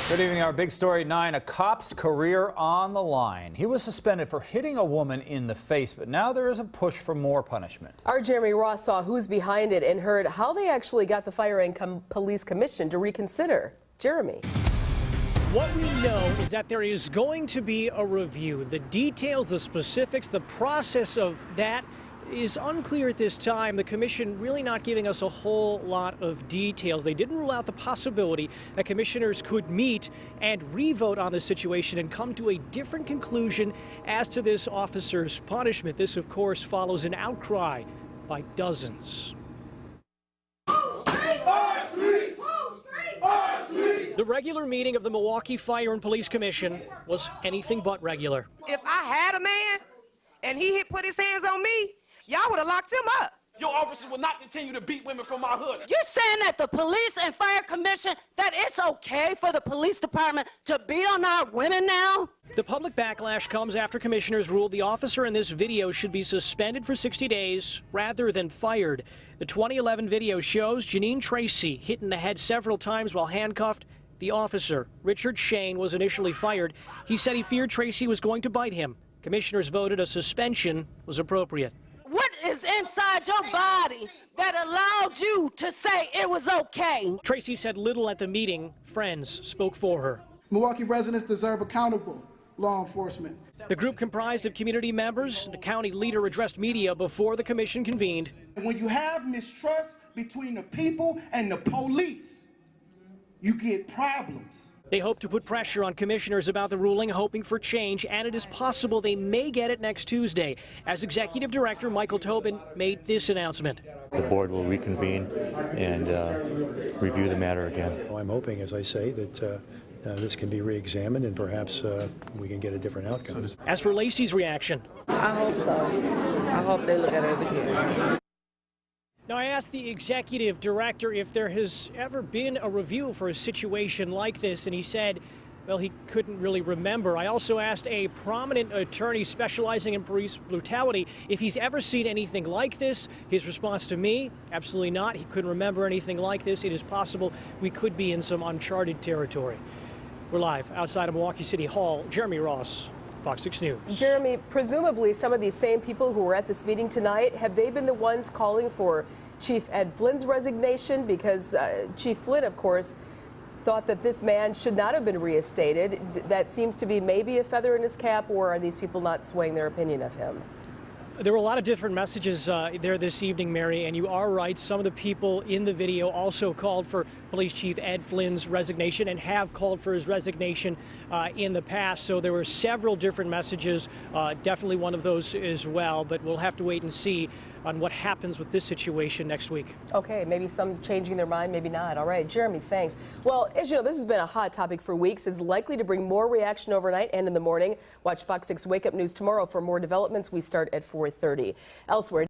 Good evening. Our big story at 9, a cop's career on the line. He was suspended for hitting a woman in the face, but now there is a push for more punishment. Our Jeremy Ross saw who's behind it and heard how they actually got the Fire and Police Commission to reconsider. Jeremy. What we know is that there is going to be a review. The details, the specifics, the process of that is unclear at this time. The commission really not giving us a whole lot of details. They didn't rule out the possibility that commissioners could meet and re-vote on the situation and come to a different conclusion as to this officer's punishment. This, of course, follows an outcry by dozens. The regular meeting of the Milwaukee Fire and Police Commission was anything but regular. If I had a man and he put his hands on me, y'all would have locked him up. Your officers will not continue to beat women from our hood. You're saying that the Police and Fire Commission, that it's okay for the police department to beat on our women now? The public backlash comes after commissioners ruled the officer in this video should be suspended for 60 days rather than fired. The 2011 video shows Janine Tracy hit in the head several times while handcuffed. The officer, Richard Schoen, was initially fired. He said he feared Tracy was going to bite him. Commissioners voted a suspension was appropriate. What is inside your body that allowed you to say it was okay? Tracy said little at the meeting. Friends spoke for her. Milwaukee residents deserve accountable law enforcement. The group comprised of community members. The county leader addressed media before the commission convened. When you have mistrust between the people and the police, you get problems. They hope to put pressure on commissioners about the ruling, hoping for change, and it is possible they may get it next Tuesday. As Executive Director Michael Tobin made this announcement. The board will reconvene and review the matter again. I'm hoping, as I say, that this can be re-examined and perhaps we can get a different outcome. As for Lacey's reaction. I hope so. I hope they look at it again. Now, I asked the executive director if there has ever been a review for a situation like this, and he said, well, he couldn't really remember. I also asked a prominent attorney specializing in police brutality if he's ever seen anything like this. His response to me, absolutely not. He couldn't remember anything like this. It is possible we could be in some uncharted territory. We're live outside of Milwaukee City Hall. Jeremy Ross, Fox 6 News. Jeremy, presumably some of these same people who were at this meeting tonight, have they been the ones calling for Chief Ed Flynn's resignation? Because Chief Flynn, of course, thought that this man should not have been reinstated. That seems to be maybe a feather in his cap, or are these people not swaying their opinion of him? There were a lot of different messages there this evening, Mary, and you are right. Some of the people in the video also called for Police Chief Ed Flynn's resignation and have called for his resignation in the past. So there were several different messages, definitely one of those as well. But we'll have to wait and see on what happens with this situation next week. Okay, maybe some changing their mind, maybe not. All right, Jeremy, thanks. Well, as you know, this has been a hot topic for weeks. It's likely to bring more reaction overnight and in the morning. Watch Fox 6 Wake Up News tomorrow for more developments. We start at 4:30. Elsewhere.